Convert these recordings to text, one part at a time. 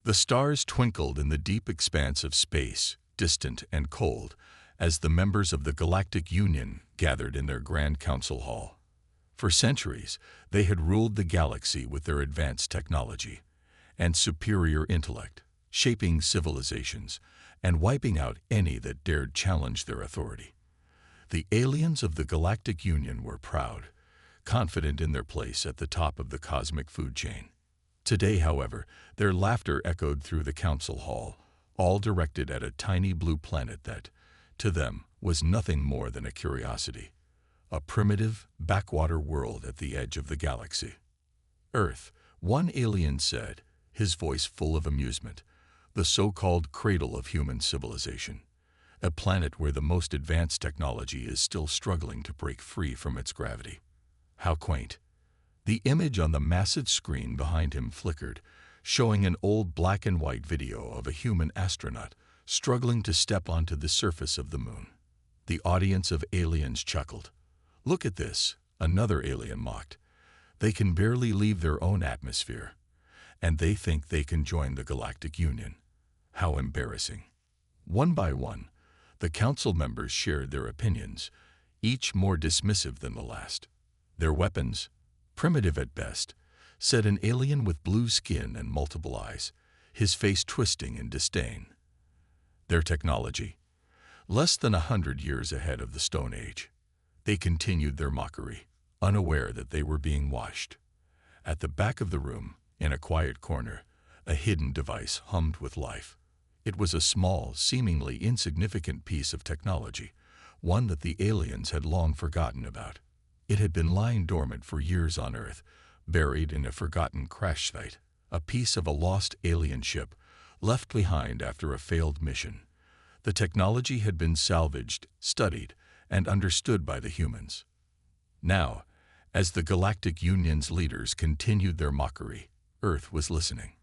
The stars twinkled in the deep expanse of space, distant and cold, as the members of the Galactic Union gathered in their Grand Council Hall. For centuries, they had ruled the galaxy with their advanced technology and superior intellect, shaping civilizations and wiping out any that dared challenge their authority. The aliens of the Galactic Union were proud, confident in their place at the top of the cosmic food chain. Today, however, their laughter echoed through the council hall, all directed at a tiny blue planet that, to them, was nothing more than a curiosity, a primitive, backwater world at the edge of the galaxy. Earth, one alien said, his voice full of amusement, the so-called cradle of human civilization, a planet where the most advanced technology is still struggling to break free from its gravity. How quaint. The image on the massive screen behind him flickered, showing an old black and white video of a human astronaut struggling to step onto the surface of the moon. The audience of aliens chuckled. "Look at this," another alien mocked. "They can barely leave their own atmosphere, and they think they can join the Galactic Union. How embarrassing." One by one, the council members shared their opinions, each more dismissive than the last. Their weapons, primitive at best, said an alien with blue skin and multiple eyes, his face twisting in disdain. Their technology, less than 100 years ahead of the Stone Age. They continued their mockery, unaware that they were being watched. At the back of the room, in a quiet corner, a hidden device hummed with life. It was a small, seemingly insignificant piece of technology, one that the aliens had long forgotten about. It had been lying dormant for years on Earth, buried in a forgotten crash site, a piece of a lost alien ship left behind after a failed mission. The technology had been salvaged, studied, and understood by the humans. Now, as the Galactic Union's leaders continued their mockery, Earth was listening.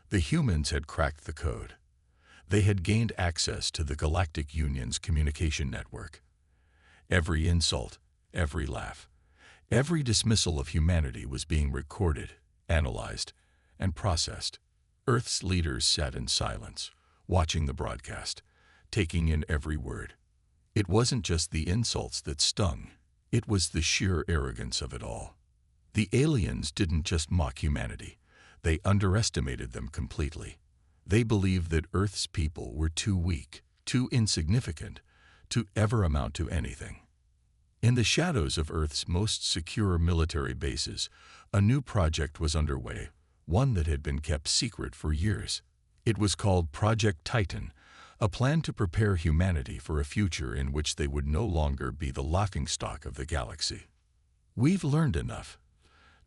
The humans had cracked the code. They had gained access to the Galactic Union's communication network. Every insult, every laugh, every dismissal of humanity was being recorded, analyzed, and processed. Earth's leaders sat in silence, watching the broadcast, taking in every word. It wasn't just the insults that stung, it was the sheer arrogance of it all. The aliens didn't just mock humanity, they underestimated them completely. They believed that Earth's people were too weak, too insignificant, to ever amount to anything. In the shadows of Earth's most secure military bases, a new project was underway, one that had been kept secret for years. It was called Project Titan, a plan to prepare humanity for a future in which they would no longer be the laughingstock of the galaxy. "We've learned enough,"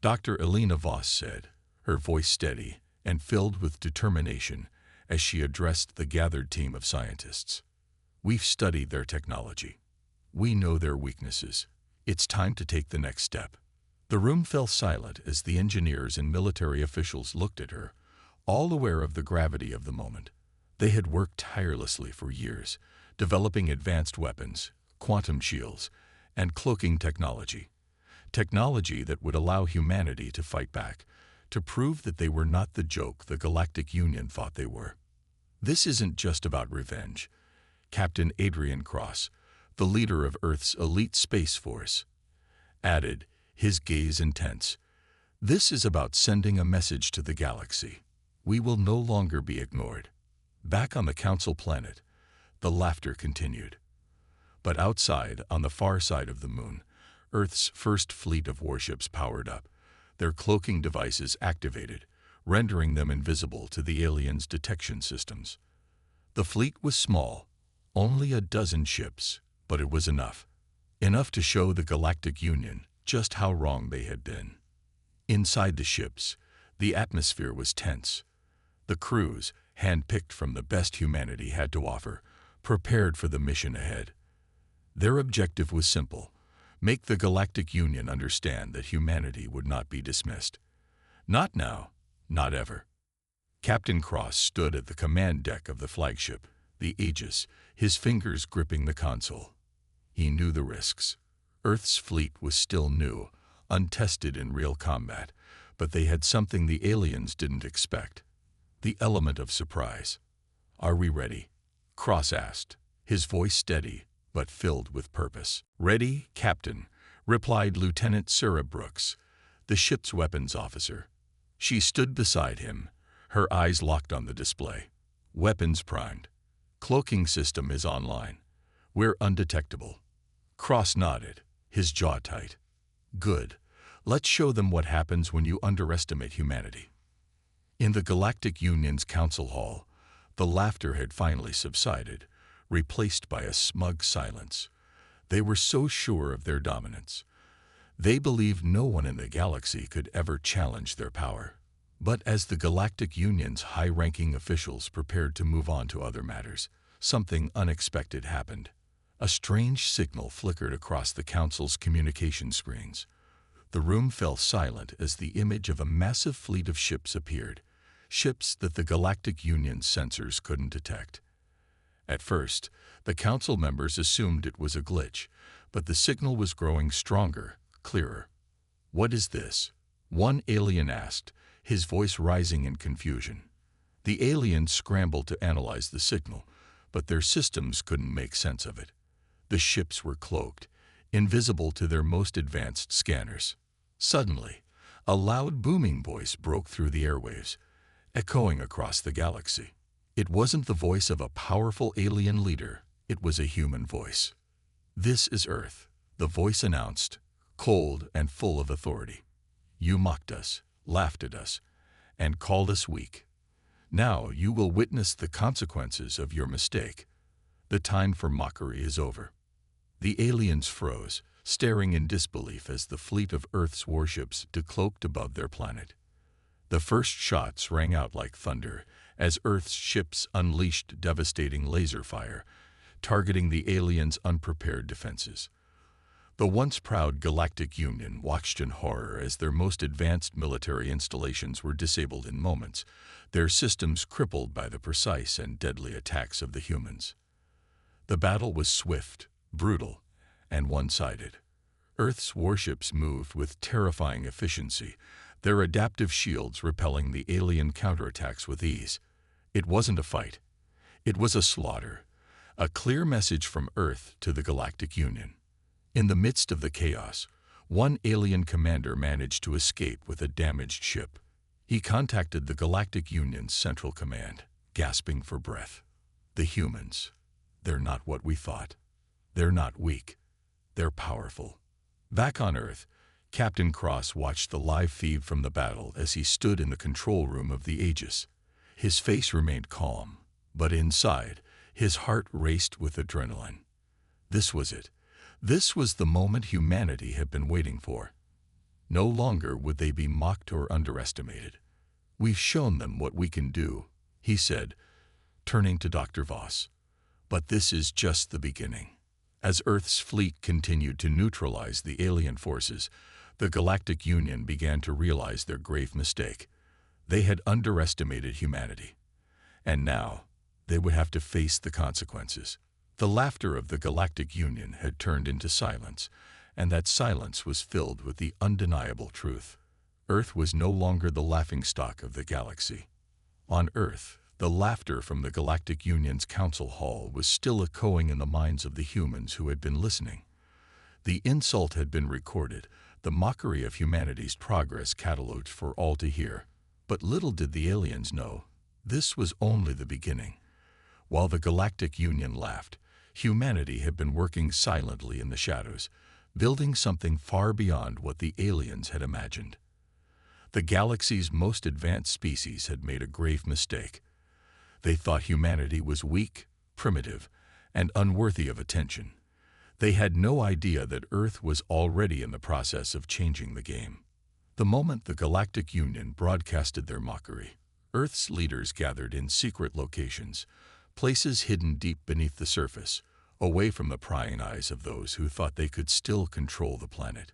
Dr. Elena Voss said, her voice steady and filled with determination as she addressed the gathered team of scientists. "We've studied their technology. We know their weaknesses. It's time to take the next step." The room fell silent as the engineers and military officials looked at her, all aware of the gravity of the moment. They had worked tirelessly for years, developing advanced weapons, quantum shields, and cloaking technology. Technology that would allow humanity to fight back, to prove that they were not the joke the Galactic Union thought they were. "This isn't just about revenge," Captain Adrian Cross, the leader of Earth's elite space force, added, his gaze intense. "This is about sending a message to the galaxy. We will no longer be ignored." Back on the council planet, the laughter continued. But outside, on the far side of the moon, Earth's first fleet of warships powered up, their cloaking devices activated, rendering them invisible to the aliens' detection systems. The fleet was small, only a dozen ships, but it was enough. Enough to show the Galactic Union just how wrong they had been. Inside the ships, the atmosphere was tense. The crews, hand-picked from the best humanity had to offer, prepared for the mission ahead. Their objective was simple: make the Galactic Union understand that humanity would not be dismissed. Not now, not ever. Captain Cross stood at the command deck of the flagship, the Aegis, his fingers gripping the console. He knew the risks. Earth's fleet was still new, untested in real combat, but they had something the aliens didn't expect: the element of surprise. "Are we ready?" Cross asked, his voice steady but filled with purpose. "Ready, Captain," replied Lieutenant Sarah Brooks, the ship's weapons officer. She stood beside him, her eyes locked on the display. "Weapons primed. Cloaking system is online. We're undetectable." Cross nodded, his jaw tight. "Good. Let's show them what happens when you underestimate humanity." In the Galactic Union's council hall, the laughter had finally subsided, replaced by a smug silence. They were so sure of their dominance. They believed no one in the galaxy could ever challenge their power. But as the Galactic Union's high-ranking officials prepared to move on to other matters, something unexpected happened. A strange signal flickered across the Council's communication screens. The room fell silent as the image of a massive fleet of ships appeared, ships that the Galactic Union's sensors couldn't detect. At first, the Council members assumed it was a glitch, but the signal was growing stronger, clearer. "What is this?" one alien asked, his voice rising in confusion. The aliens scrambled to analyze the signal, but their systems couldn't make sense of it. The ships were cloaked, invisible to their most advanced scanners. Suddenly, a loud booming voice broke through the airwaves, echoing across the galaxy. It wasn't the voice of a powerful alien leader, it was a human voice. "This is Earth," the voice announced, cold and full of authority. "You mocked us, laughed at us, and called us weak. Now you will witness the consequences of your mistake. The time for mockery is over." The aliens froze, staring in disbelief as the fleet of Earth's warships decloaked above their planet. The first shots rang out like thunder as Earth's ships unleashed devastating laser fire, targeting the aliens' unprepared defenses. The once proud Galactic Union watched in horror as their most advanced military installations were disabled in moments, their systems crippled by the precise and deadly attacks of the humans. The battle was swift, brutal, and one-sided. Earth's warships moved with terrifying efficiency, their adaptive shields repelling the alien counterattacks with ease. It wasn't a fight. It was a slaughter, a clear message from Earth to the Galactic Union. In the midst of the chaos, one alien commander managed to escape with a damaged ship. He contacted the Galactic Union's Central Command, gasping for breath. "The humans. They're not what we thought. They're not weak. They're powerful." Back on Earth, Captain Cross watched the live feed from the battle as he stood in the control room of the Aegis. His face remained calm, but inside, his heart raced with adrenaline. This was it. This was the moment humanity had been waiting for. No longer would they be mocked or underestimated. "We've shown them what we can do," he said, turning to Dr. Voss. "But this is just the beginning." As Earth's fleet continued to neutralize the alien forces, the Galactic Union began to realize their grave mistake. They had underestimated humanity. And now, they would have to face the consequences. The laughter of the Galactic Union had turned into silence, and that silence was filled with the undeniable truth. Earth was no longer the laughingstock of the galaxy. On Earth, the laughter from the Galactic Union's council hall was still echoing in the minds of the humans who had been listening. The insult had been recorded, the mockery of humanity's progress catalogued for all to hear. But little did the aliens know, this was only the beginning. While the Galactic Union laughed, humanity had been working silently in the shadows, building something far beyond what the aliens had imagined. The galaxy's most advanced species had made a grave mistake. They thought humanity was weak, primitive, and unworthy of attention. They had no idea that Earth was already in the process of changing the game. The moment the Galactic Union broadcasted their mockery, Earth's leaders gathered in secret locations, places hidden deep beneath the surface, away from the prying eyes of those who thought they could still control the planet.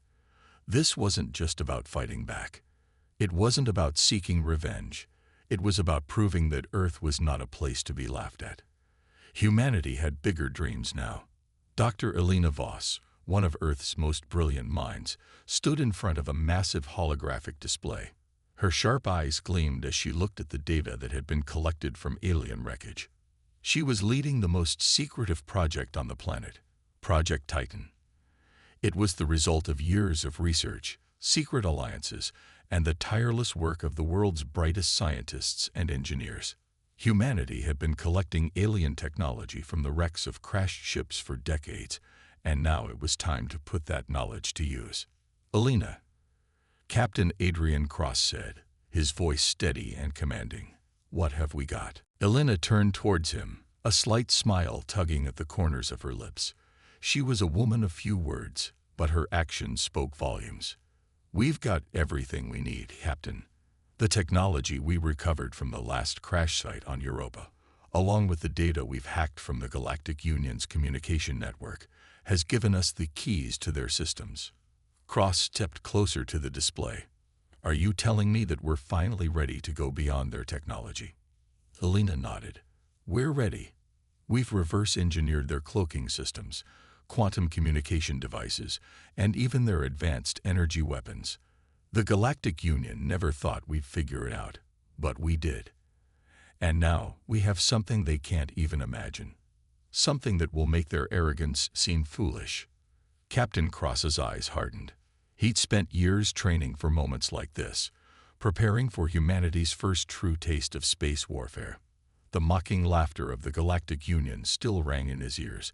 This wasn't just about fighting back. It wasn't about seeking revenge. It was about proving that Earth was not a place to be laughed at. Humanity had bigger dreams now. Dr. Elena Voss, one of Earth's most brilliant minds, stood in front of a massive holographic display. Her sharp eyes gleamed as she looked at the data that had been collected from alien wreckage. She was leading the most secretive project on the planet, Project Titan. It was the result of years of research, secret alliances, and the tireless work of the world's brightest scientists and engineers. Humanity had been collecting alien technology from the wrecks of crashed ships for decades, and now it was time to put that knowledge to use. "Alina," Captain Adrian Cross said, his voice steady and commanding. "What have we got?" Alina turned towards him, a slight smile tugging at the corners of her lips. She was a woman of few words, but her actions spoke volumes. "We've got everything we need, Captain. The technology we recovered from the last crash site on Europa, along with the data we've hacked from the Galactic Union's communication network, has given us the keys to their systems." Cross stepped closer to the display. "Are you telling me that we're finally ready to go beyond their technology?" Alina nodded. "We're ready. We've reverse-engineered their cloaking systems, quantum communication devices, and even their advanced energy weapons. The Galactic Union never thought we'd figure it out, but we did. And now we have something they can't even imagine. Something that will make their arrogance seem foolish." Captain Cross's eyes hardened. He'd spent years training for moments like this, preparing for humanity's first true taste of space warfare. The mocking laughter of the Galactic Union still rang in his ears,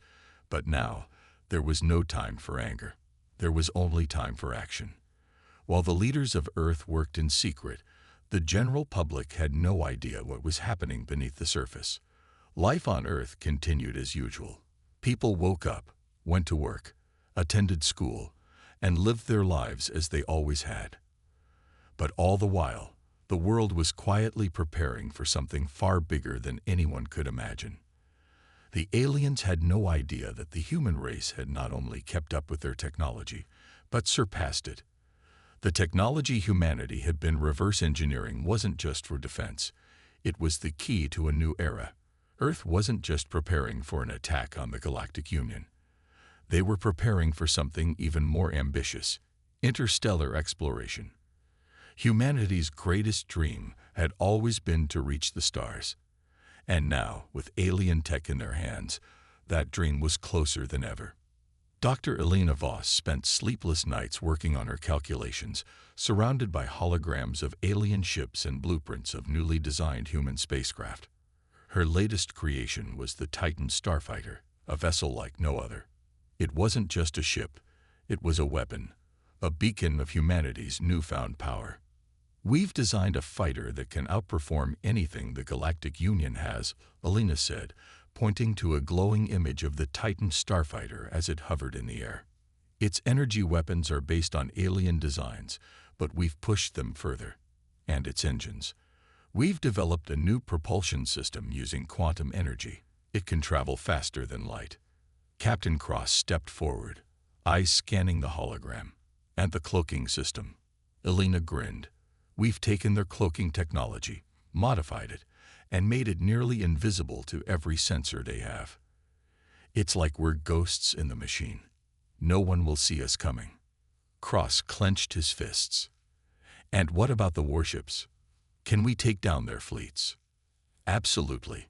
but now there was no time for anger. There was only time for action. While the leaders of Earth worked in secret, the general public had no idea what was happening beneath the surface. Life on Earth continued as usual. People woke up, went to work, attended school, and lived their lives as they always had. But all the while, the world was quietly preparing for something far bigger than anyone could imagine. The aliens had no idea that the human race had not only kept up with their technology, but surpassed it. The technology humanity had been reverse engineering wasn't just for defense. It was the key to a new era. Earth wasn't just preparing for an attack on the Galactic Union. They were preparing for something even more ambitious: interstellar exploration. Humanity's greatest dream had always been to reach the stars. And now, with alien tech in their hands, that dream was closer than ever. Dr. Elena Voss spent sleepless nights working on her calculations, surrounded by holograms of alien ships and blueprints of newly designed human spacecraft. Her latest creation was the Titan Starfighter, a vessel like no other. It wasn't just a ship, it was a weapon, a beacon of humanity's newfound power. "We've designed a fighter that can outperform anything the Galactic Union has," Alina said, pointing to a glowing image of the Titan Starfighter as it hovered in the air. "Its energy weapons are based on alien designs, but we've pushed them further. And its engines. We've developed a new propulsion system using quantum energy. It can travel faster than light." Captain Cross stepped forward, eyes scanning the hologram. "And the cloaking system." Alina grinned. "We've taken their cloaking technology, modified it, and made it nearly invisible to every sensor they have. It's like we're ghosts in the machine. No one will see us coming." Cross clenched his fists. "And what about the warships? Can we take down their fleets?" "Absolutely.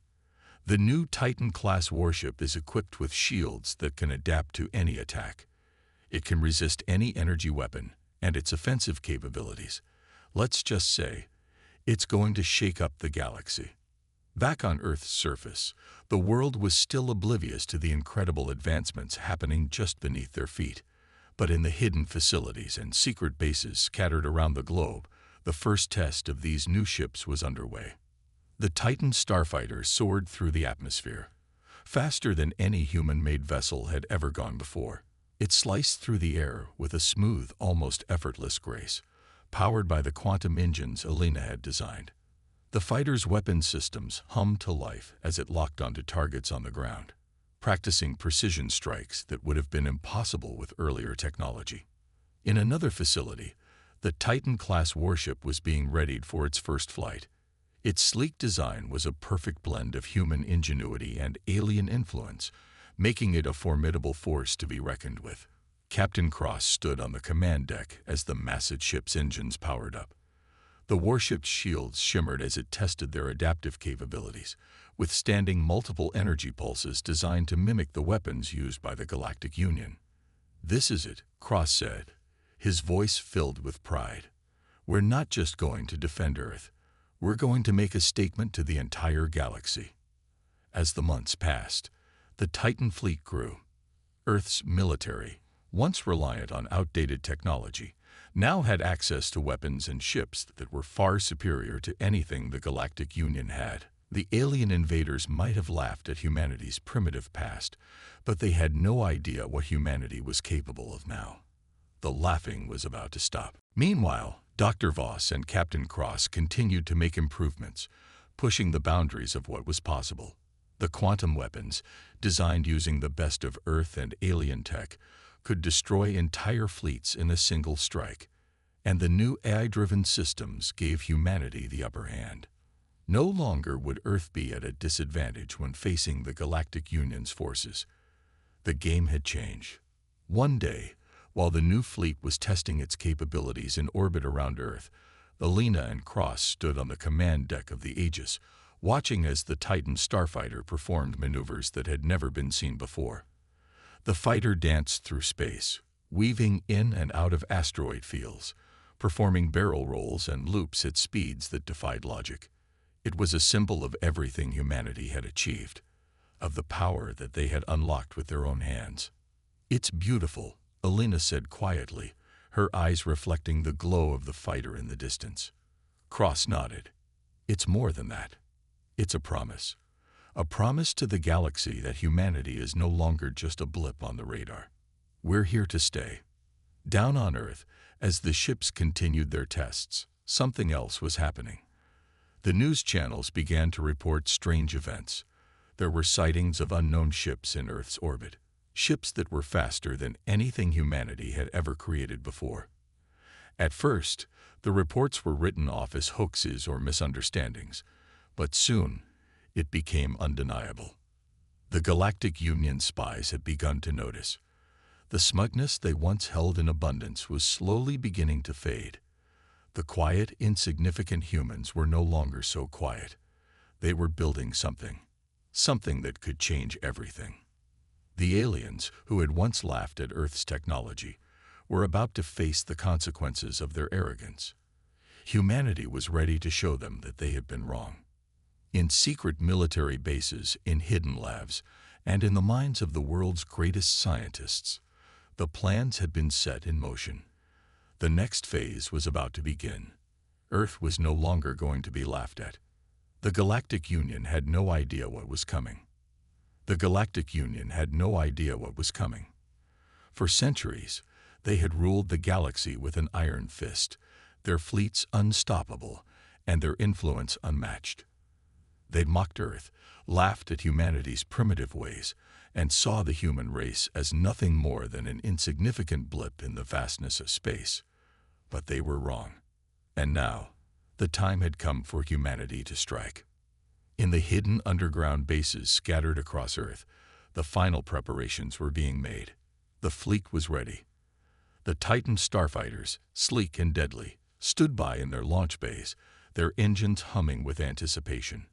The new Titan-class warship is equipped with shields that can adapt to any attack. It can resist any energy weapon, and its offensive capabilities, let's just say, it's going to shake up the galaxy." Back on Earth's surface, the world was still oblivious to the incredible advancements happening just beneath their feet. But in the hidden facilities and secret bases scattered around the globe, the first test of these new ships was underway. The Titan Starfighter soared through the atmosphere, faster than any human-made vessel had ever gone before. It sliced through the air with a smooth, almost effortless grace, powered by the quantum engines Alina had designed. The fighter's weapon systems hummed to life as it locked onto targets on the ground, practicing precision strikes that would have been impossible with earlier technology. In another facility, the Titan-class warship was being readied for its first flight. Its sleek design was a perfect blend of human ingenuity and alien influence, making it a formidable force to be reckoned with. Captain Cross stood on the command deck as the massive ship's engines powered up. The warship's shields shimmered as it tested their adaptive capabilities, withstanding multiple energy pulses designed to mimic the weapons used by the Galactic Union. "This is it," Cross said, his voice filled with pride. "We're not just going to defend Earth. We're going to make a statement to the entire galaxy." As the months passed, the Titan fleet grew. Earth's military, once reliant on outdated technology, now had access to weapons and ships that were far superior to anything the Galactic Union had. The alien invaders might have laughed at humanity's primitive past, but they had no idea what humanity was capable of now. The laughing was about to stop. Meanwhile, Dr. Voss and Captain Cross continued to make improvements, pushing the boundaries of what was possible. The quantum weapons, designed using the best of Earth and alien tech, could destroy entire fleets in a single strike, and the new AI-driven systems gave humanity the upper hand. No longer would Earth be at a disadvantage when facing the Galactic Union's forces. The game had changed. One day, while the new fleet was testing its capabilities in orbit around Earth, Alina and Cross stood on the command deck of the Aegis, watching as the Titan starfighter performed maneuvers that had never been seen before. The fighter danced through space, weaving in and out of asteroid fields, performing barrel rolls and loops at speeds that defied logic. It was a symbol of everything humanity had achieved, of the power that they had unlocked with their own hands. "It's beautiful," Alina said quietly, her eyes reflecting the glow of the fighter in the distance. Cross nodded. "It's more than that. It's a promise. A promise to the galaxy that humanity is no longer just a blip on the radar. We're here to stay." Down on Earth, as the ships continued their tests, something else was happening. The news channels began to report strange events. There were sightings of unknown ships in Earth's orbit, ships that were faster than anything humanity had ever created before. At first, the reports were written off as hoaxes or misunderstandings, but soon it became undeniable. The Galactic Union spies had begun to notice. The smugness they once held in abundance was slowly beginning to fade. The quiet, insignificant humans were no longer so quiet. They were building something that could change everything. The aliens, who had once laughed at Earth's technology, were about to face the consequences of their arrogance. Humanity was ready to show them that they had been wrong. In secret military bases, in hidden labs, and in the minds of the world's greatest scientists, the plans had been set in motion. The next phase was about to begin. Earth was no longer going to be laughed at. The Galactic Union had no idea what was coming. The Galactic Union had no idea what was coming. For centuries, they had ruled the galaxy with an iron fist, their fleets unstoppable, and their influence unmatched. They'd mocked Earth, laughed at humanity's primitive ways, and saw the human race as nothing more than an insignificant blip in the vastness of space. But they were wrong. And now, the time had come for humanity to strike. In the hidden underground bases scattered across Earth, the final preparations were being made. The fleet was ready. The Titan starfighters, sleek and deadly, stood by in their launch bays, their engines humming with anticipation.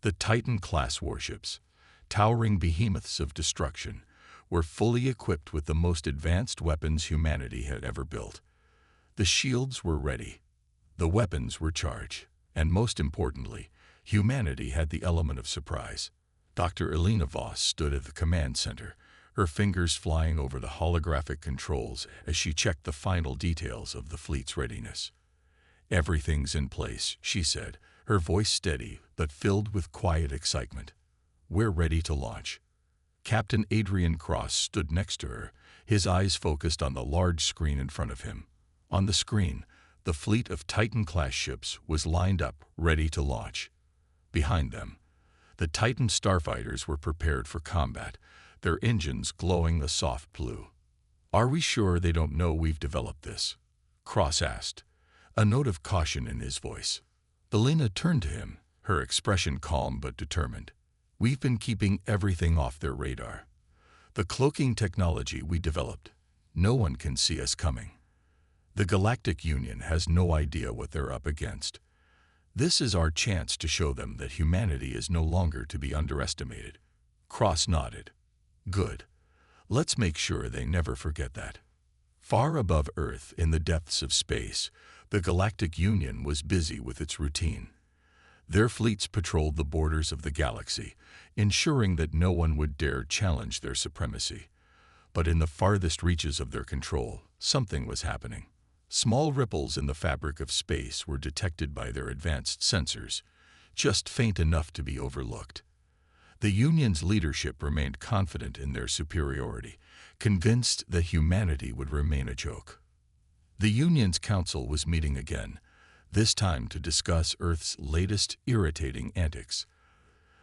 The Titan-class warships, towering behemoths of destruction, were fully equipped with the most advanced weapons humanity had ever built. The shields were ready. The weapons were charged. And most importantly, humanity had the element of surprise. Dr. Alina Voss stood at the command center, her fingers flying over the holographic controls as she checked the final details of the fleet's readiness. "Everything's in place," she said, her voice steady but filled with quiet excitement. "We're ready to launch." Captain Adrian Cross stood next to her, his eyes focused on the large screen in front of him. On the screen, the fleet of Titan-class ships was lined up, ready to launch. Behind them, the Titan starfighters were prepared for combat, their engines glowing a soft blue. "Are we sure they don't know we've developed this?" Cross asked, a note of caution in his voice. Alina turned to him, her expression calm but determined. "We've been keeping everything off their radar. The cloaking technology we developed, no one can see us coming. The Galactic Union has no idea what they're up against. This is our chance to show them that humanity is no longer to be underestimated. Cross nodded. Good. Let's make sure they never forget that. Far above Earth, in the depths of space, the Galactic Union was busy with its routine. Their fleets patrolled the borders of the galaxy, ensuring that no one would dare challenge their supremacy. But in the farthest reaches of their control, something was happening. Small ripples in the fabric of space were detected by their advanced sensors, just faint enough to be overlooked. The Union's leadership remained confident in their superiority, convinced that humanity would remain a joke. The Union's council was meeting again, this time to discuss Earth's latest irritating antics.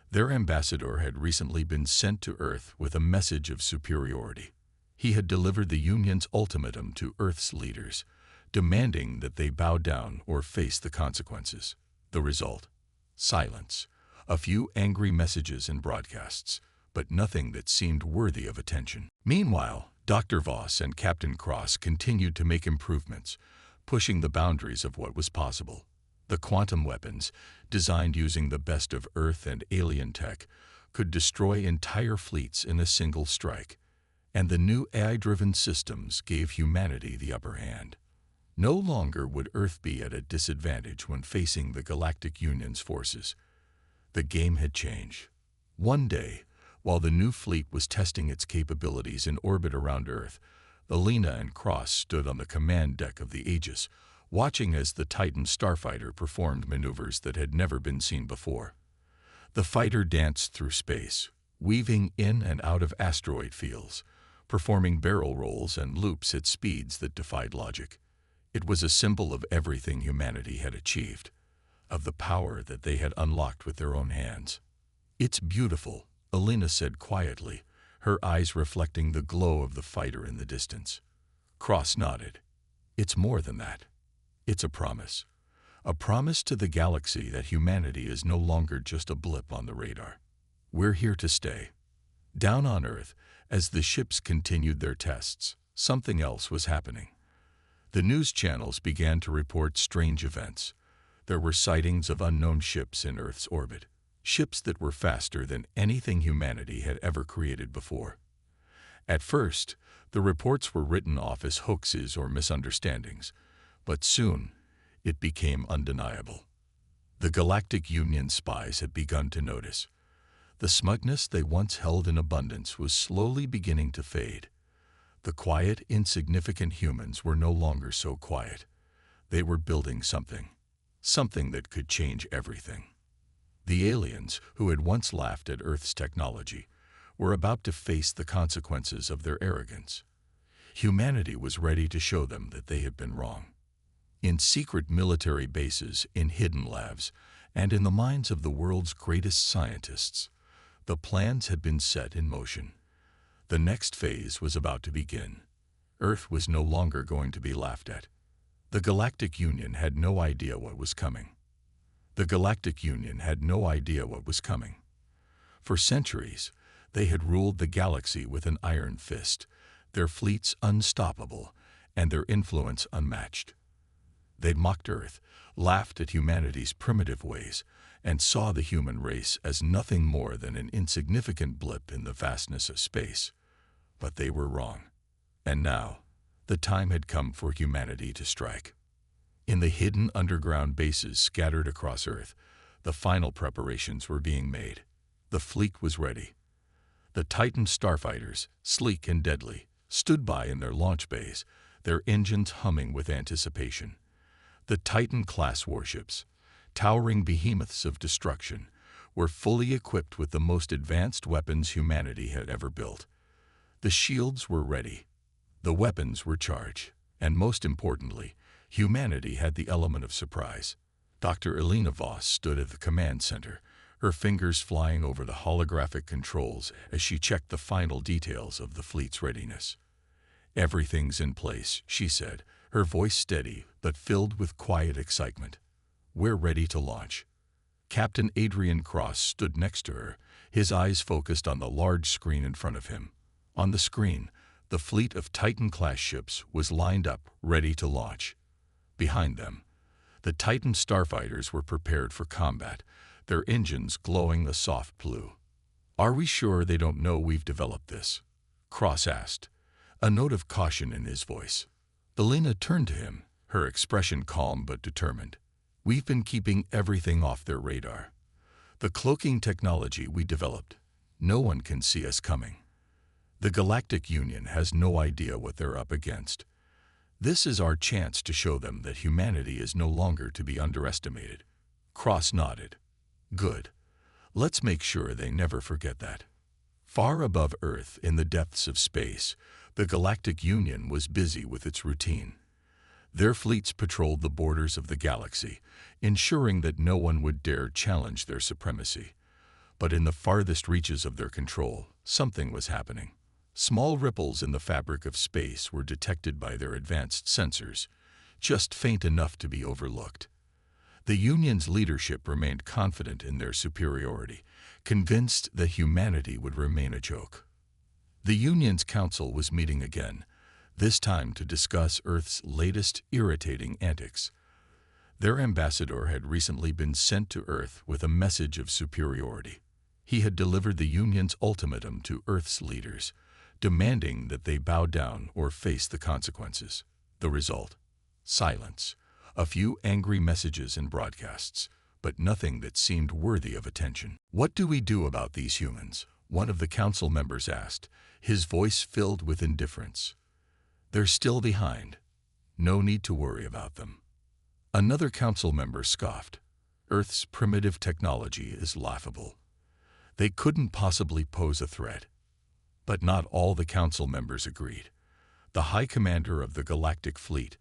Their ambassador had recently been sent to Earth with a message of superiority. He had delivered the Union's ultimatum to Earth's leaders, demanding that they bow down or face the consequences. The result? Silence. A few angry messages and broadcasts, but nothing that seemed worthy of attention. Meanwhile, Dr. Voss and Captain Cross continued to make improvements, pushing the boundaries of what was possible. The quantum weapons, designed using the best of Earth and alien tech, could destroy entire fleets in a single strike, and the new AI-driven systems gave humanity the upper hand. No longer would Earth be at a disadvantage when facing the Galactic Union's forces. The game had changed. One day, while the new fleet was testing its capabilities in orbit around Earth, Alina and Cross stood on the command deck of the Aegis, watching as the Titan starfighter performed maneuvers that had never been seen before. The fighter danced through space, weaving in and out of asteroid fields, performing barrel rolls and loops at speeds that defied logic. It was a symbol of everything humanity had achieved, of the power that they had unlocked with their own hands. "It's beautiful," Alina said quietly, her eyes reflecting the glow of the fighter in the distance. Cross nodded. "It's more than that. It's a promise. A promise to the galaxy that humanity is no longer just a blip on the radar. We're here to stay." Down on Earth, as the ships continued their tests, something else was happening. The news channels began to report strange events. There were sightings of unknown ships in Earth's orbit, ships that were faster than anything humanity had ever created before. At first, the reports were written off as hoaxes or misunderstandings, but soon it became undeniable. The Galactic Union spies had begun to notice. The smugness they once held in abundance was slowly beginning to fade. The quiet, insignificant humans were no longer so quiet. They were building something that could change everything. The aliens, who had once laughed at Earth's technology, were about to face the consequences of their arrogance. Humanity was ready to show them that they had been wrong. In secret military bases, in hidden labs, and in the minds of the world's greatest scientists, the plans had been set in motion. The next phase was about to begin. Earth was no longer going to be laughed at. The Galactic Union had no idea what was coming. The Galactic Union had no idea what was coming. For centuries, they had ruled the galaxy with an iron fist, their fleets unstoppable, and their influence unmatched. They'd mocked Earth, laughed at humanity's primitive ways, and saw the human race as nothing more than an insignificant blip in the vastness of space. But they were wrong. And now, the time had come for humanity to strike. In the hidden underground bases scattered across Earth, the final preparations were being made. The fleet was ready. The Titan starfighters, sleek and deadly, stood by in their launch bays, their engines humming with anticipation. The Titan-class warships, towering behemoths of destruction, were fully equipped with the most advanced weapons humanity had ever built. The shields were ready. The weapons were charged. And most importantly, humanity had the element of surprise. Dr. Alina Voss stood at the command center, her fingers flying over the holographic controls as she checked the final details of the fleet's readiness. "Everything's in place," she said, her voice steady but filled with quiet excitement. "We're ready to launch." Captain Adrian Cross stood next to her, his eyes focused on the large screen in front of him. On the screen, the fleet of Titan-class ships was lined up, ready to launch. Behind them, the Titan starfighters were prepared for combat, their engines glowing a soft blue. "Are we sure they don't know we've developed this?" Cross asked, a note of caution in his voice. Elena turned to him, her expression calm but determined. "We've been keeping everything off their radar. The cloaking technology we developed, no one can see us coming. The Galactic Union has no idea what they're up against. This is our chance to show them that humanity is no longer to be underestimated." Cross nodded. "Good. Let's make sure they never forget that." Far above Earth, in the depths of space, the Galactic Union was busy with its routine. Their fleets patrolled the borders of the galaxy, ensuring that no one would dare challenge their supremacy. But in the farthest reaches of their control, something was happening. Small ripples in the fabric of space were detected by their advanced sensors, just faint enough to be overlooked. The Union's leadership remained confident in their superiority, convinced that humanity would remain a joke. The Union's council was meeting again, this time to discuss Earth's latest irritating antics. Their ambassador had recently been sent to Earth with a message of superiority. He had delivered the Union's ultimatum to Earth's leaders, demanding that they bow down or face the consequences. The result? Silence. A few angry messages and broadcasts, but nothing that seemed worthy of attention. "What do we do about these humans?" one of the council members asked, his voice filled with indifference. "They're still behind. No need to worry about them." Another council member scoffed. "Earth's primitive technology is laughable. They couldn't possibly pose a threat." But not all the council members agreed. The High Commander of the Galactic Fleet,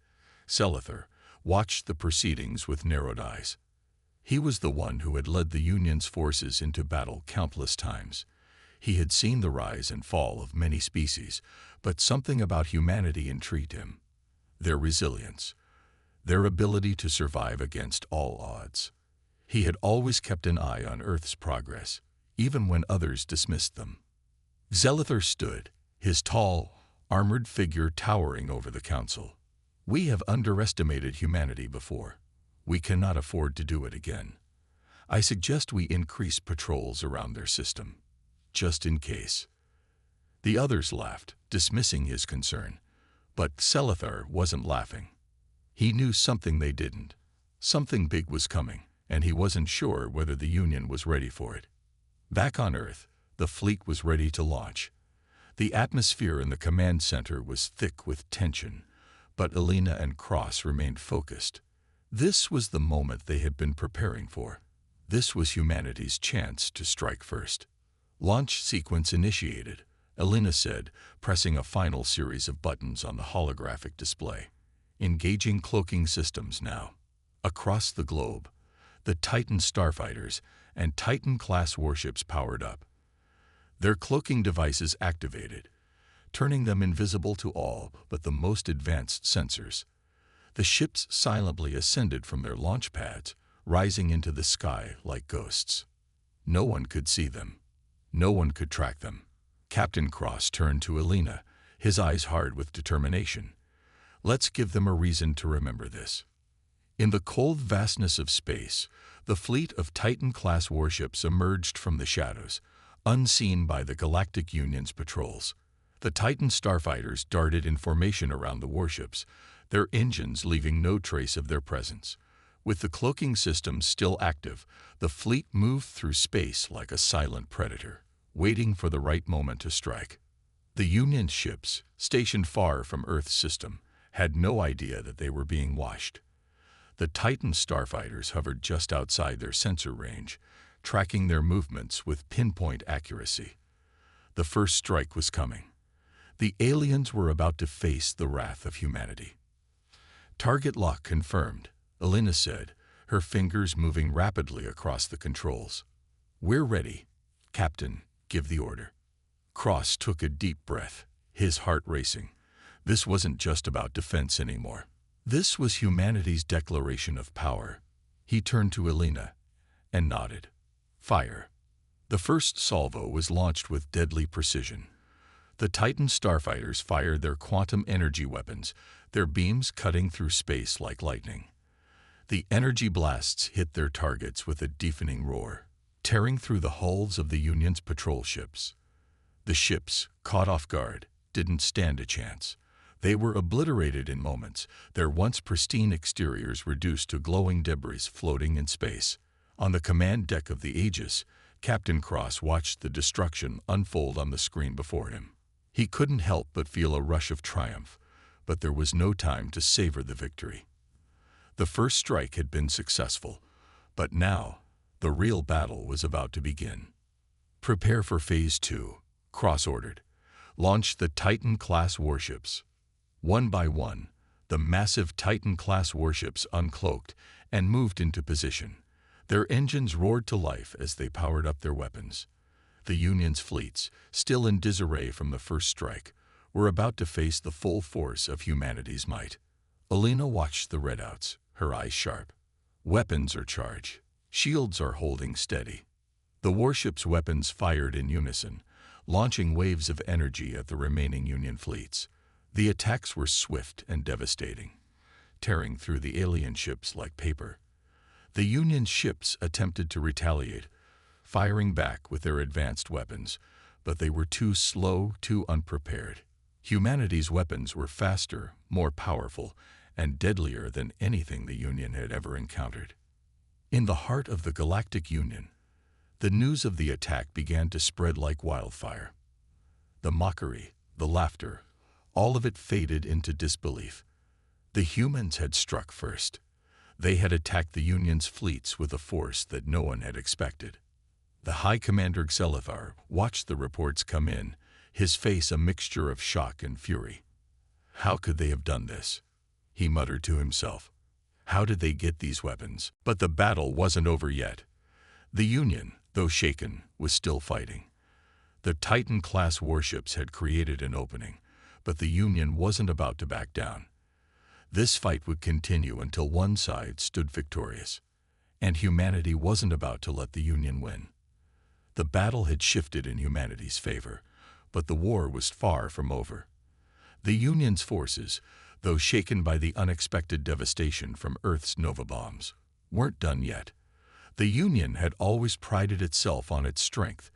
Selithar, watched the proceedings with narrowed eyes. He was the one who had led the Union's forces into battle countless times. He had seen the rise and fall of many species, but something about humanity intrigued him. Their resilience, their ability to survive against all odds. He had always kept an eye on Earth's progress, even when others dismissed them. Selithar stood, his tall, armored figure towering over the council. "We have underestimated humanity before. We cannot afford to do it again. I suggest we increase patrols around their system, just in case." The others laughed, dismissing his concern. But Selithar wasn't laughing. He knew something they didn't. Something big was coming, and he wasn't sure whether the Union was ready for it. Back on Earth, the fleet was ready to launch. The atmosphere in the command center was thick with tension, but Elena and Cross remained focused. This was the moment they had been preparing for. This was humanity's chance to strike first. "Launch sequence initiated," Elena said, pressing a final series of buttons on the holographic display. "Engaging cloaking systems now." Across the globe, the Titan starfighters and Titan-class warships powered up. Their cloaking devices activated, turning them invisible to all but the most advanced sensors. The ships silently ascended from their launch pads, rising into the sky like ghosts. No one could see them. No one could track them. Captain Cross turned to Elena, his eyes hard with determination. "Let's give them a reason to remember this." In the cold vastness of space, the fleet of Titan-class warships emerged from the shadows, unseen by the Galactic Union's patrols. The Titan starfighters darted in formation around the warships, their engines leaving no trace of their presence. With the cloaking systems still active, the fleet moved through space like a silent predator, waiting for the right moment to strike. The Union ships, stationed far from Earth's system, had no idea that they were being watched. The Titan starfighters hovered just outside their sensor range, tracking their movements with pinpoint accuracy. The first strike was coming. The aliens were about to face the wrath of humanity. "Target lock confirmed," Elena said, her fingers moving rapidly across the controls. "We're ready. Captain, give the order." Cross took a deep breath, his heart racing. This wasn't just about defense anymore. This was humanity's declaration of power. He turned to Elena and nodded. "Fire." The first salvo was launched with deadly precision. The Titan starfighters fired their quantum energy weapons, their beams cutting through space like lightning. The energy blasts hit their targets with a deafening roar, tearing through the hulls of the Union's patrol ships. The ships, caught off guard, didn't stand a chance. They were obliterated in moments, their once pristine exteriors reduced to glowing debris floating in space. On the command deck of the Aegis, Captain Cross watched the destruction unfold on the screen before him. He couldn't help but feel a rush of triumph, but there was no time to savor the victory. The first strike had been successful, but now the real battle was about to begin. "Prepare for Phase 2, Cross ordered. Launch the Titan-class warships." One by one, the massive Titan-class warships uncloaked and moved into position. Their engines roared to life as they powered up their weapons. The Union's fleets, still in disarray from the first strike, were about to face the full force of humanity's might. Alina watched the redouts, her eyes sharp. Weapons are charged. Shields are holding steady. The warship's weapons fired in unison, launching waves of energy at the remaining Union fleets. The attacks were swift and devastating, tearing through the alien ships like paper. The Union's ships attempted to retaliate, firing back with their advanced weapons, but they were too slow, too unprepared. Humanity's weapons were faster, more powerful, and deadlier than anything the Union had ever encountered. In the heart of the Galactic Union, the news of the attack began to spread like wildfire. The mockery, the laughter, all of it faded into disbelief. The humans had struck first. They had attacked the Union's fleets with a force that no one had expected. The High Commander Xelithar watched the reports come in, his face a mixture of shock and fury. How could they have done this? He muttered to himself. How did they get these weapons? But the battle wasn't over yet. The Union, though shaken, was still fighting. The Titan-class warships had created an opening, but the Union wasn't about to back down. This fight would continue until one side stood victorious, and humanity wasn't about to let the Union win. The battle had shifted in humanity's favor, but the war was far from over. The Union's forces, though shaken by the unexpected devastation from Earth's nova bombs, weren't done yet. The Union had always prided itself on its strength,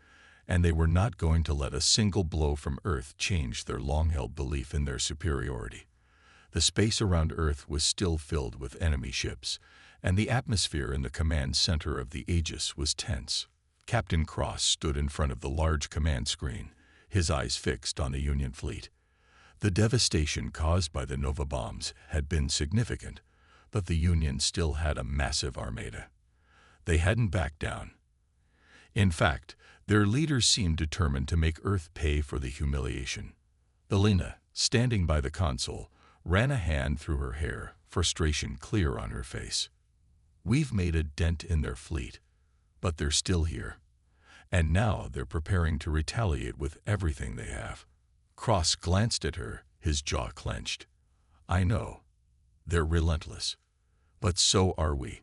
and they were not going to let a single blow from Earth change their long-held belief in their superiority. The space around Earth was still filled with enemy ships, and the atmosphere in the command center of the Aegis was tense. Captain Cross stood in front of the large command screen, his eyes fixed on the Union fleet. The devastation caused by the nova bombs had been significant, but the Union still had a massive armada. They hadn't backed down. In fact, their leaders seemed determined to make Earth pay for the humiliation. Alina, standing by the console, ran a hand through her hair, frustration clear on her face. "We've made a dent in their fleet, but they're still here. And now they're preparing to retaliate with everything they have." Cross glanced at her, his jaw clenched. "I know. They're relentless. But so are we."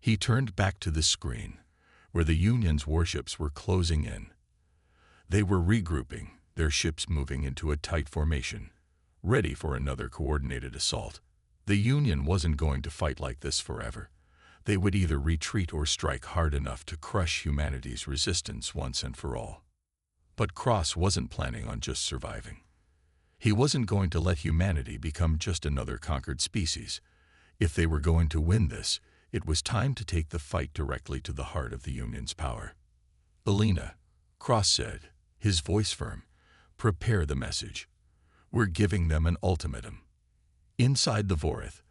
He turned back to the screen, where the Union's warships were closing in. They were regrouping, their ships moving into a tight formation, ready for another coordinated assault. The Union wasn't going to fight like this forever. They would either retreat or strike hard enough to crush humanity's resistance once and for all. But Cross wasn't planning on just surviving. He wasn't going to let humanity become just another conquered species. If they were going to win this, it was time to take the fight directly to the heart of the Union's power. "Alina," Cross said, his voice firm, "prepare the message. We're giving them an ultimatum." Inside the Vorith,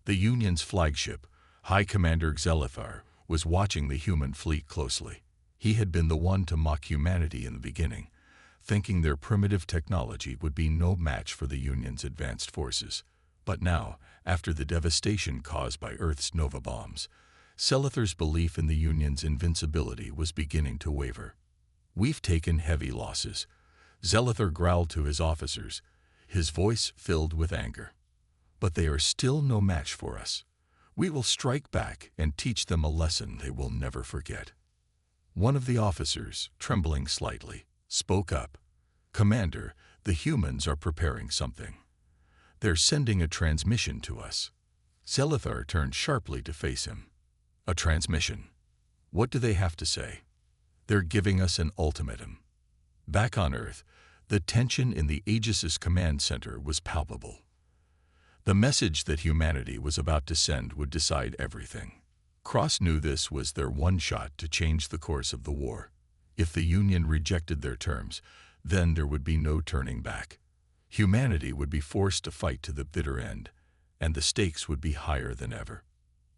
the Union's flagship, High Commander Xelithar, was watching the human fleet closely. He had been the one to mock humanity in the beginning, thinking their primitive technology would be no match for the Union's advanced forces. But now, after the devastation caused by Earth's nova bombs, Xelithar's belief in the Union's invincibility was beginning to waver. "We've taken heavy losses," Xelithar growled to his officers, his voice filled with anger. "But they are still no match for us. We will strike back and teach them a lesson they will never forget." One of the officers, trembling slightly, spoke up. "Commander, The humans are preparing something. They're sending a transmission to us. Zelithar turned sharply to face him. A transmission. What do they have to say? They're giving us an ultimatum. Back on Earth, the tension in the Aegis' command center was palpable. The message that humanity was about to send would decide everything. Cross knew this was their one shot to change the course of the war. If the Union rejected their terms, then there would be no turning back. Humanity would be forced to fight to the bitter end, and the stakes would be higher than ever.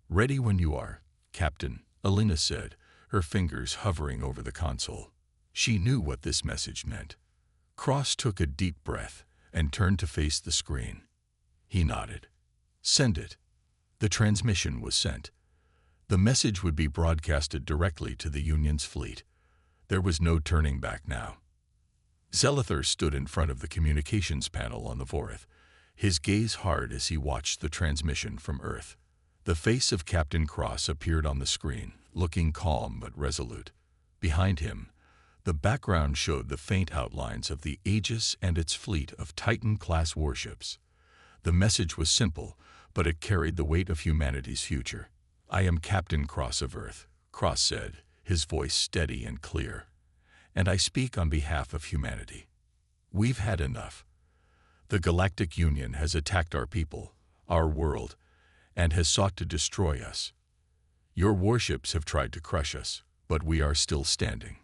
"Ready when you are, Captain," Alina said, her fingers hovering over the console. She knew what this message meant. Cross took a deep breath and turned to face the screen. He nodded. "Send it." The transmission was sent. The message would be broadcasted directly to the Union's fleet. There was no turning back now. Zelithar stood in front of the communications panel on the Vorith, his gaze hard as he watched the transmission from Earth. The face of Captain Cross appeared on the screen, looking calm but resolute. Behind him, the background showed the faint outlines of the Aegis and its fleet of Titan-class warships. The message was simple, but it carried the weight of humanity's future. "I am Captain Cross of Earth," Cross said, his voice steady and clear. "And I speak on behalf of humanity. We've had enough. The Galactic Union has attacked our people, our world, and has sought to destroy us. Your warships have tried to crush us, but we are still standing."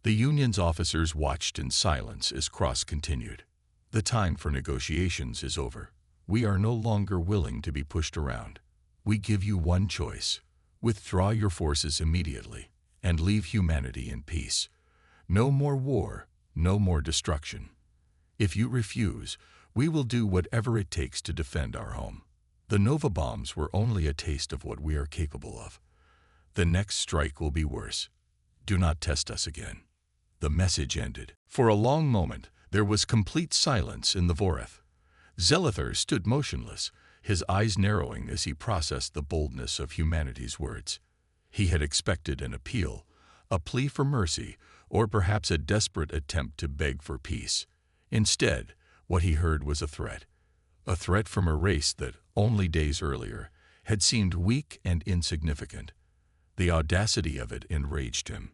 The Union's officers watched in silence as Cross continued. "The time for negotiations is over. We are no longer willing to be pushed around. We give you one choice. Withdraw your forces immediately and leave humanity in peace. No more war, no more destruction. If you refuse, we will do whatever it takes to defend our home. The Nova bombs were only a taste of what we are capable of. The next strike will be worse. Do not test us again." The message ended. For a long moment, there was complete silence in the Vorith. Zelithar stood motionless, his eyes narrowing as he processed the boldness of humanity's words. He had expected an appeal, a plea for mercy, or perhaps a desperate attempt to beg for peace. Instead, what he heard was a threat from a race that, only days earlier, had seemed weak and insignificant. The audacity of it enraged him.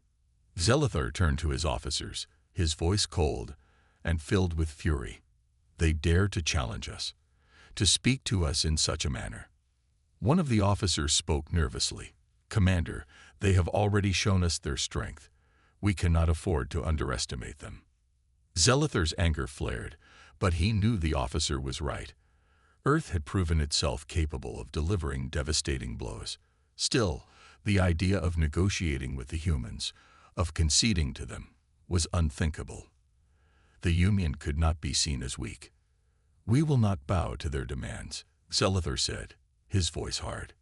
Zelithar turned to his officers, his voice cold and filled with fury. "They dare to challenge us, to speak to us in such a manner." One of the officers spoke nervously. "Commander, they have already shown us their strength. We cannot afford to underestimate them." Zelithar's anger flared, but he knew the officer was right. Earth had proven itself capable of delivering devastating blows. Still, the idea of negotiating with the humans, of conceding to them, was unthinkable. The Union could not be seen as weak. "We will not bow to their demands," Zelithar said, his voice hard.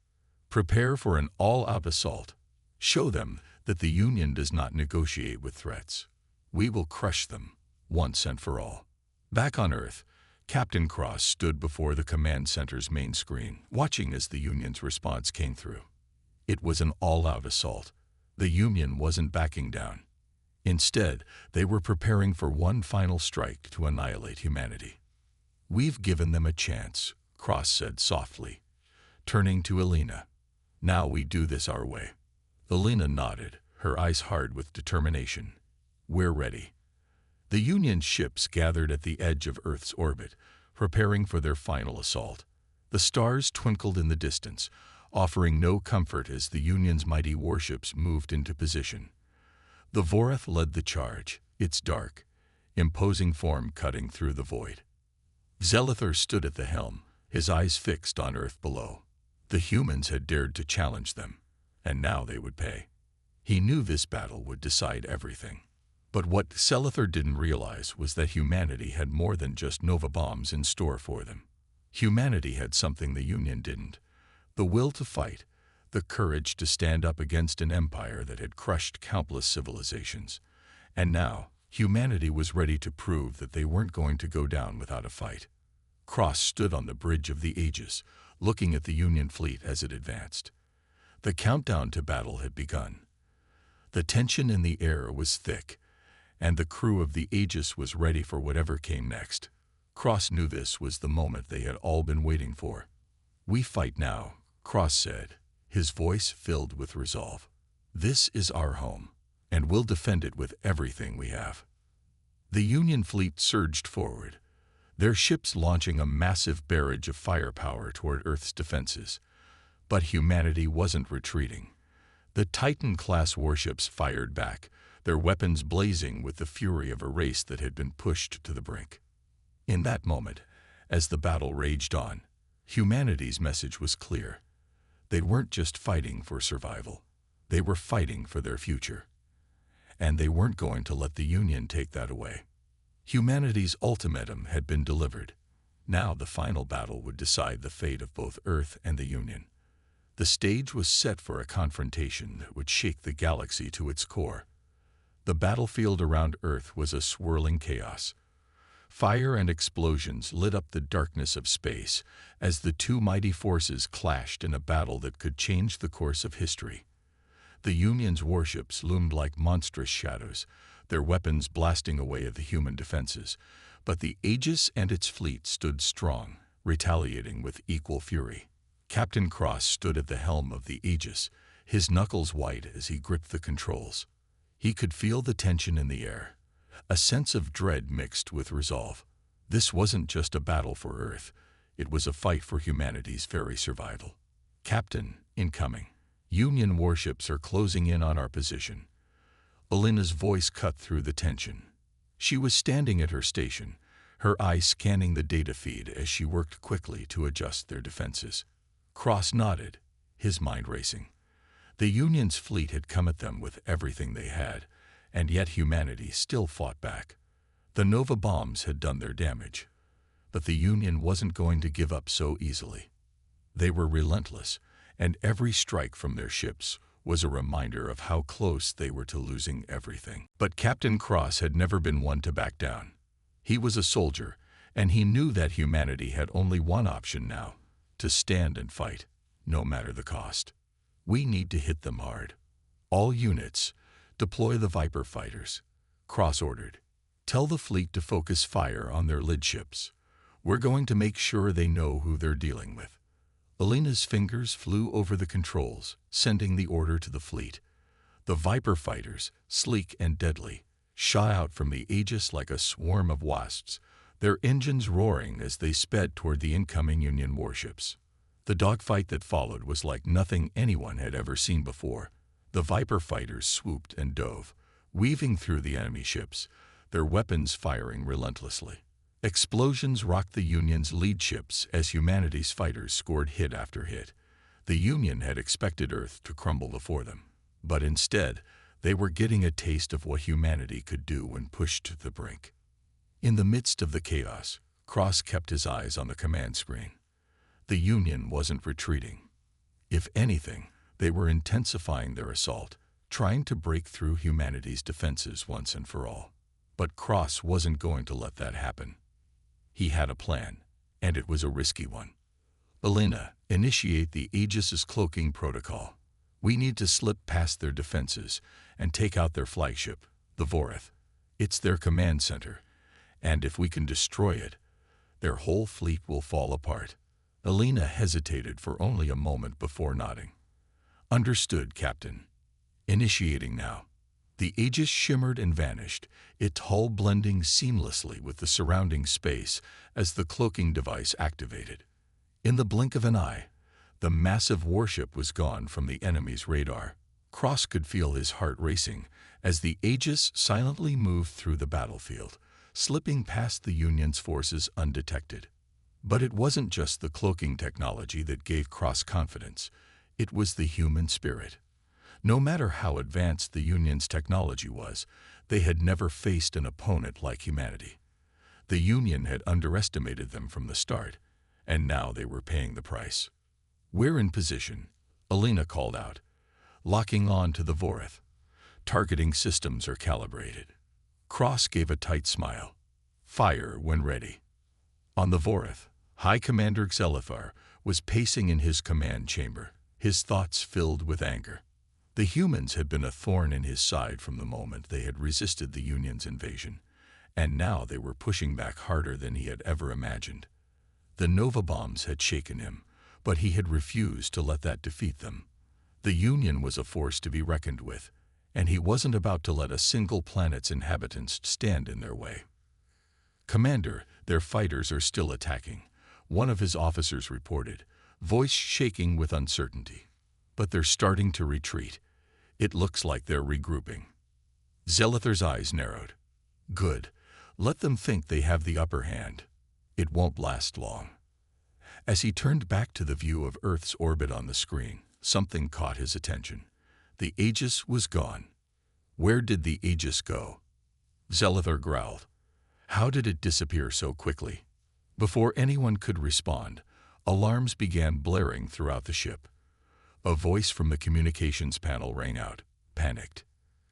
"Prepare for an all-out assault. Show them that the Union does not negotiate with threats. We will crush them, once and for all." Back on Earth, Captain Cross stood before the command center's main screen, watching as the Union's response came through. It was an all-out assault. The Union wasn't backing down. Instead, they were preparing for one final strike to annihilate humanity. "We've given them a chance," Cross said softly, turning to Alina. "Now we do this our way." Alina nodded, her eyes hard with determination. "We're ready." The Union ships gathered at the edge of Earth's orbit, preparing for their final assault. The stars twinkled in the distance, offering no comfort as the Union's mighty warships moved into position. The Vorith led the charge, its dark, imposing form cutting through the void. Zelithar stood at the helm, his eyes fixed on Earth below. The humans had dared to challenge them, and now they would pay. He knew this battle would decide everything. But what Zelithar didn't realize was that humanity had more than just Nova bombs in store for them. Humanity had something the Union didn't: the will to fight, the courage to stand up against an empire that had crushed countless civilizations. And now, humanity was ready to prove that they weren't going to go down without a fight. Cross stood on the bridge of the Aegis, looking at the Union fleet as it advanced. The countdown to battle had begun. The tension in the air was thick, and the crew of the Aegis was ready for whatever came next. Cross knew this was the moment they had all been waiting for. "We fight now," Cross said, his voice filled with resolve. "This is our home, and we'll defend it with everything we have." The Union fleet surged forward, their ships launching a massive barrage of firepower toward Earth's defenses. But humanity wasn't retreating. The Titan-class warships fired back, their weapons blazing with the fury of a race that had been pushed to the brink. In that moment, as the battle raged on, humanity's message was clear. They weren't just fighting for survival. They were fighting for their future. And they weren't going to let the Union take that away. Humanity's ultimatum had been delivered. Now the final battle would decide the fate of both Earth and the Union. The stage was set for a confrontation that would shake the galaxy to its core. The battlefield around Earth was a swirling chaos. Fire and explosions lit up the darkness of space as the two mighty forces clashed in a battle that could change the course of history. The Union's warships loomed like monstrous shadows, their weapons blasting away at the human defenses, but the Aegis and its fleet stood strong, retaliating with equal fury. Captain Cross stood at the helm of the Aegis, his knuckles white as he gripped the controls. He could feel the tension in the air, a sense of dread mixed with resolve. This wasn't just a battle for Earth, it was a fight for humanity's very survival. "Captain, incoming. Union warships are closing in on our position." Alina's voice cut through the tension. She was standing at her station, her eyes scanning the data feed as she worked quickly to adjust their defenses. Cross nodded, his mind racing. The Union's fleet had come at them with everything they had, and yet humanity still fought back. The Nova bombs had done their damage, but the Union wasn't going to give up so easily. They were relentless, and every strike from their ships was a reminder of how close they were to losing everything. But Captain Cross had never been one to back down. He was a soldier, and he knew that humanity had only one option now: to stand and fight, no matter the cost. "We need to hit them hard. All units, deploy the Viper fighters," Cross ordered. "Tell the fleet to focus fire on their lead ships. We're going to make sure they know who they're dealing with." Alina's fingers flew over the controls, sending the order to the fleet. The Viper fighters, sleek and deadly, shot out from the Aegis like a swarm of wasps, their engines roaring as they sped toward the incoming Union warships. The dogfight that followed was like nothing anyone had ever seen before. The Viper fighters swooped and dove, weaving through the enemy ships, their weapons firing relentlessly. Explosions rocked the Union's lead ships as humanity's fighters scored hit after hit. The Union had expected Earth to crumble before them, but instead, they were getting a taste of what humanity could do when pushed to the brink. In the midst of the chaos, Cross kept his eyes on the command screen. The Union wasn't retreating. If anything, they were intensifying their assault, trying to break through humanity's defenses once and for all. But Cross wasn't going to let that happen. He had a plan, and it was a risky one. "Alina, initiate the Aegis's cloaking protocol. We need to slip past their defenses and take out their flagship, the Vorith. It's their command center, and if we can destroy it, their whole fleet will fall apart." Alina hesitated for only a moment before nodding. "Understood, Captain. Initiating now." The Aegis shimmered and vanished, its hull blending seamlessly with the surrounding space as the cloaking device activated. In the blink of an eye, the massive warship was gone from the enemy's radar. Cross could feel his heart racing as the Aegis silently moved through the battlefield, slipping past the Union's forces undetected. But it wasn't just the cloaking technology that gave Cross confidence. It was the human spirit. No matter how advanced the Union's technology was, they had never faced an opponent like humanity. The Union had underestimated them from the start, and now they were paying the price. "We're in position," Alina called out, locking on to the Vorith. "Targeting systems are calibrated." Cross gave a tight smile. "Fire when ready." On the Vorith, High Commander Xelithar was pacing in his command chamber, his thoughts filled with anger. The humans had been a thorn in his side from the moment they had resisted the Union's invasion, and now they were pushing back harder than he had ever imagined. The Nova bombs had shaken him, but he had refused to let that defeat them. The Union was a force to be reckoned with, and he wasn't about to let a single planet's inhabitants stand in their way. "Commander, their fighters are still attacking," one of his officers reported, voice shaking with uncertainty. "But they're starting to retreat. It looks like they're regrouping." Zelithar's eyes narrowed. "Good. Let them think they have the upper hand. It won't last long." As he turned back to the view of Earth's orbit on the screen, something caught his attention. The Aegis was gone. Where did the Aegis go? Zelithar growled. How did it disappear so quickly? Before anyone could respond, alarms began blaring throughout the ship. A voice from the communications panel rang out, panicked.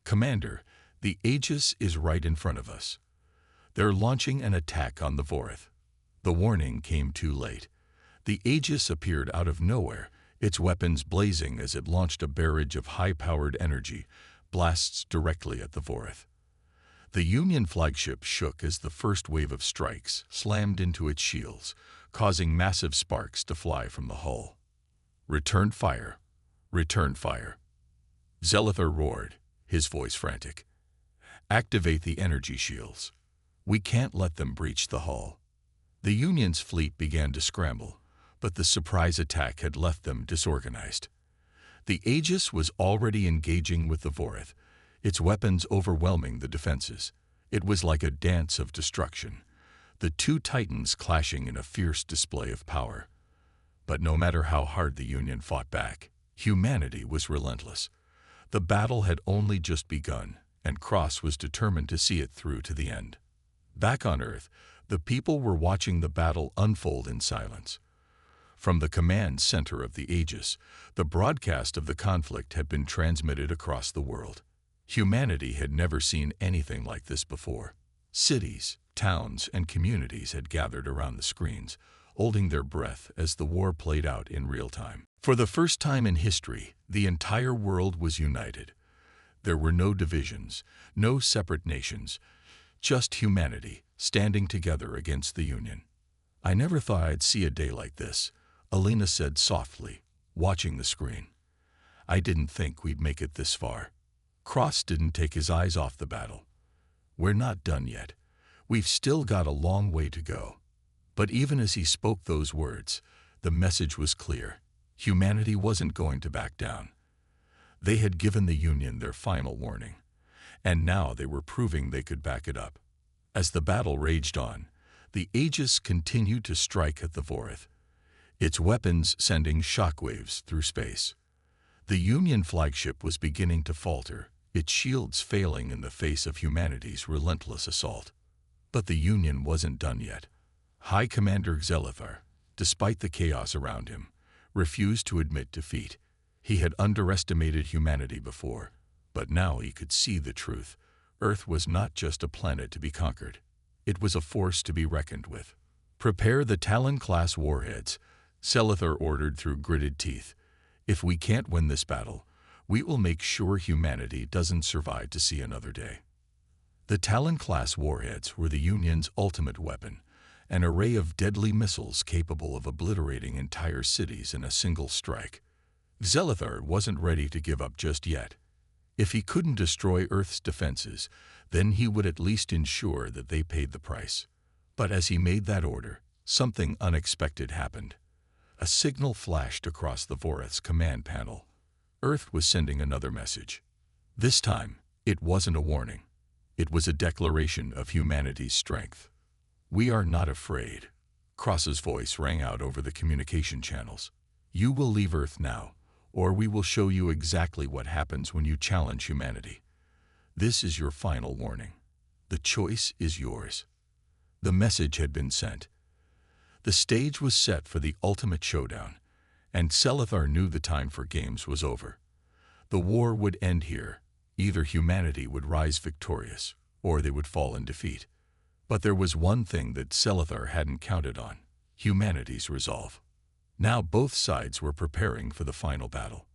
"Commander, the Aegis is right in front of us. They're launching an attack on the Vorith." The warning came too late. The Aegis appeared out of nowhere, its weapons blazing as it launched a barrage of high-powered energy, blasts directly at the Vorith. The Union flagship shook as the first wave of strikes slammed into its shields, causing massive sparks to fly from the hull. "Return fire! Return fire!" Zelithar roared, his voice frantic. "Activate the energy shields. We can't let them breach the hull." The Union's fleet began to scramble, but the surprise attack had left them disorganized. The Aegis was already engaging with the Vorith, its weapons overwhelming the defenses. It was like a dance of destruction, the two titans clashing in a fierce display of power. But no matter how hard the Union fought back, humanity was relentless. The battle had only just begun, and Cross was determined to see it through to the end. Back on Earth, the people were watching the battle unfold in silence. From the command center of the Aegis, the broadcast of the conflict had been transmitted across the world. Humanity had never seen anything like this before. Cities, towns, and communities had gathered around the screens, holding their breath as the war played out in real time. For the first time in history, the entire world was united. There were no divisions, no separate nations, just humanity standing together against the Union. "I never thought I'd see a day like this," Alina said softly, watching the screen. "I didn't think we'd make it this far." Cross didn't take his eyes off the battle. "We're not done yet. We've still got a long way to go." But even as he spoke those words, the message was clear. Humanity wasn't going to back down. They had given the Union their final warning, and now they were proving they could back it up. As the battle raged on, the Aegis continued to strike at the Vorith, its weapons sending shockwaves through space. The Union flagship was beginning to falter, its shields failing in the face of humanity's relentless assault. But the Union wasn't done yet. High Commander Zelithar, despite the chaos around him, refused to admit defeat. He had underestimated humanity before, but now he could see the truth. Earth was not just a planet to be conquered. It was a force to be reckoned with. "Prepare the Talon-class warheads," Zelithar ordered through gritted teeth. "If we can't win this battle, we will make sure humanity doesn't survive to see another day." The Talon-class warheads were the Union's ultimate weapon, an array of deadly missiles capable of obliterating entire cities in a single strike. Zelithar wasn't ready to give up just yet. If he couldn't destroy Earth's defenses, then he would at least ensure that they paid the price. But as he made that order, something unexpected happened. A signal flashed across the Vorith's command panel. Earth was sending another message. This time, it wasn't a warning. It was a declaration of humanity's strength. "We are not afraid." Cross's voice rang out over the communication channels. "You will leave Earth now, or we will show you exactly what happens when you challenge humanity. This is your final warning. The choice is yours." The message had been sent. The stage was set for the ultimate showdown, and Zelithar knew the time for games was over. The war would end here. Either humanity would rise victorious, or they would fall in defeat. But there was one thing that Zelithar hadn't counted on: humanity's resolve. Now both sides were preparing for the final battle.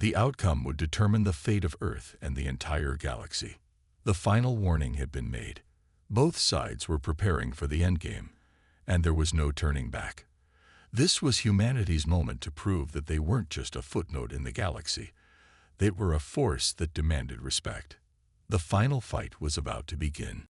The outcome would determine the fate of Earth and the entire galaxy. The final warning had been made. Both sides were preparing for the endgame, and there was no turning back. This was humanity's moment to prove that they weren't just a footnote in the galaxy. They were a force that demanded respect. The final fight was about to begin.